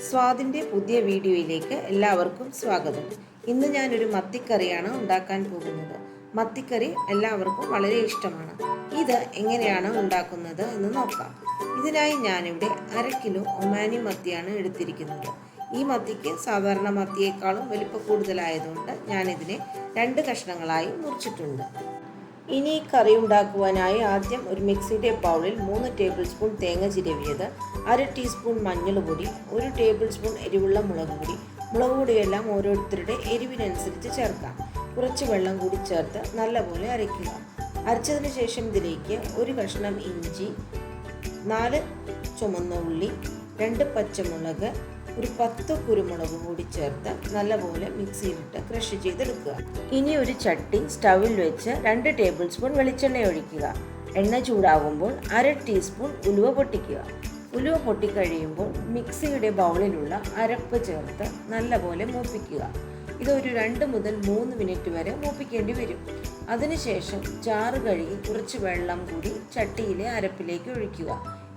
സ്വാദിൻ്റെ പുതിയ വീഡിയോയിലേക്ക് എല്ലാവർക്കും സ്വാഗതം. ഇന്ന് ഞാനൊരു മത്തിക്കറിയാണ് ഉണ്ടാക്കാൻ പോകുന്നത്. മത്തിക്കറി എല്ലാവർക്കും വളരെ ഇഷ്ടമാണ്. ഇത് എങ്ങനെയാണ് ഉണ്ടാക്കുന്നത് എന്ന് നോക്കാം. ഇതിനായി ഞാനിവിടെ 1/2 കിലോ ഒമാനി മത്തിയാണ് എടുത്തിരിക്കുന്നത്. ഈ മത്തിക്ക് സാധാരണ മത്തിയേക്കാളും വലിപ്പം കൂടുതലായതുകൊണ്ട് ഞാനിതിനെ 2 കഷ്ണങ്ങളായി മുറിച്ചിട്ടുണ്ട്. ഇനി കറി ഉണ്ടാക്കുവാനായി ആദ്യം ഒരു മിക്സിയുടെ ബൗളിൽ 3 ടേബിൾ സ്പൂൺ തേങ്ങ ചിരവിയത്, 1/2 ടീസ്പൂൺ മഞ്ഞൾപ്പൊടി, 1 ടേബിൾ സ്പൂൺ എരിവുള്ള മുളക് പൊടിയെല്ലാം ഓരോരുത്തരുടെ എരിവിനനുസരിച്ച് ചേർക്കാം. കുറച്ച് വെള്ളം കൂടി ചേർത്ത് നല്ലപോലെ അരയ്ക്കുക. അരച്ചതിന് ശേഷം ഇതിലേക്ക് 1 കഷ്ണം ഇഞ്ചി, 4 ചുമന്ന ഉള്ളി, 2 പച്ചമുളക്, ഒരു 10 കുരുമുളക് കൂടി ചേർത്ത് നല്ലപോലെ മിക്സിയിലിട്ട് ക്രഷ് ചെയ്തെടുക്കുക. ഇനി ഒരു ചട്ടി സ്റ്റൗവിൽ വെച്ച് 2 ടേബിൾ സ്പൂൺ വെളിച്ചെണ്ണ ഒഴിക്കുക. എണ്ണ ചൂടാകുമ്പോൾ 1/2 ടീസ്പൂൺ ഉലുവ പൊട്ടിക്കുക. ഉലുവ പൊട്ടിക്കഴിയുമ്പോൾ മിക്സിയുടെ ബൗളിലുള്ള അരപ്പ് ചേർത്ത് നല്ലപോലെ മൂപ്പിക്കുക. ഇതൊരു 2 മുതൽ 3 മിനിറ്റ് വരെ മൂപ്പിക്കേണ്ടി വരും. അതിനുശേഷം ചാറ് കഴുകി കുറച്ച് വെള്ളം കൂടി ചട്ടിയിലെ അരപ്പിലേക്ക് ഒഴിക്കുക.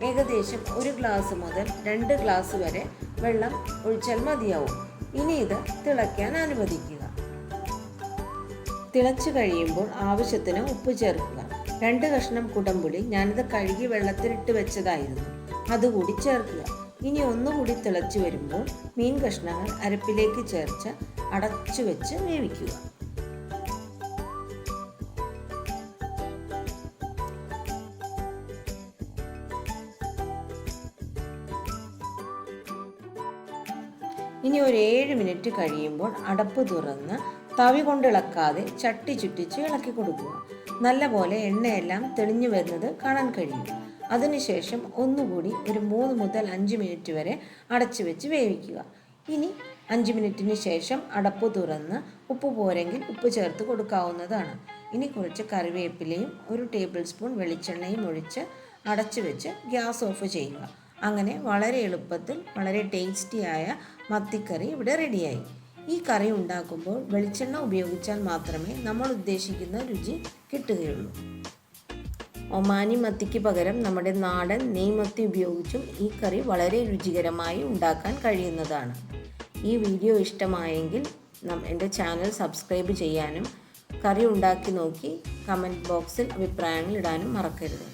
ഏകദേശം 1 ഗ്ലാസ് മുതൽ 2 ഗ്ലാസ് വരെ വെള്ളം ഒഴിച്ചാൽ മതിയാവും. ഇനി ഇത് തിളയ്ക്കാൻ അനുവദിക്കുക. തിളച്ചു കഴിയുമ്പോൾ ആവശ്യത്തിന് ഉപ്പ് ചേർക്കുക. 2 കഷ്ണം കുടംപുളി ഞാനിത് കഴുകി വെള്ളത്തിലിട്ട് വെച്ചതായിരുന്നു, അതുകൂടി ചേർക്കുക. ഇനി ഒന്നുകൂടി തിളച്ചു വരുമ്പോൾ മീൻ കഷ്ണങ്ങൾ അരപ്പിലേക്ക് ചേർത്ത് അടച്ചു വെച്ച് വേവിക്കുക. ഇനി ഒരു 7 മിനിറ്റ് കഴിയുമ്പോൾ അടപ്പ് തുറന്ന് തവി കൊണ്ടിളക്കാതെ ചട്ടി ചുറ്റിച്ച് ഇളക്കി കൊടുക്കുക. നല്ലപോലെ എണ്ണയെല്ലാം തെളിഞ്ഞു വരുന്നത് കാണാൻ കഴിയും. അതിനുശേഷം ഒന്നുകൂടി ഒരു 3 മുതൽ 5 മിനിറ്റ് വരെ അടച്ചു വെച്ച് വേവിക്കുക. ഇനി 5 മിനിറ്റിന് ശേഷം അടപ്പ് തുറന്ന് ഉപ്പ് പോരെങ്കിൽ ഉപ്പ് ചേർത്ത് കൊടുക്കാവുന്നതാണ്. ഇനി കുറച്ച് കറിവേപ്പിലയും 1 ടേബിൾ സ്പൂൺ വെളിച്ചെണ്ണയും ഒഴിച്ച് അടച്ചു വെച്ച് ഗ്യാസ് ഓഫ് ചെയ്യുക. അങ്ങനെ വളരെ എളുപ്പത്തിൽ വളരെ ടേസ്റ്റിയായ മത്തിക്കറി ഇവിടെ റെഡിയായി. ഈ കറി ഉണ്ടാക്കുമ്പോൾ വെളിച്ചെണ്ണ ഉപയോഗിച്ചാൽ മാത്രമേ നമ്മൾ ഉദ്ദേശിക്കുന്ന രുചി കിട്ടുകയുള്ളൂ. ഒമാനി മത്തിക്ക് പകരം നമ്മുടെ നാടൻ നെയ്മത്തി ഉപയോഗിച്ചും ഈ കറി വളരെ രുചികരമായി ഉണ്ടാക്കാൻ കഴിയുന്നതാണ്. ഈ വീഡിയോ ഇഷ്ടമായെങ്കിൽ എൻ്റെ ചാനൽ സബ്സ്ക്രൈബ് ചെയ്യാനും കറി ഉണ്ടാക്കി നോക്കി കമൻറ്റ് ബോക്സിൽ അഭിപ്രായങ്ങൾ ഇടാനും മറക്കരുത്.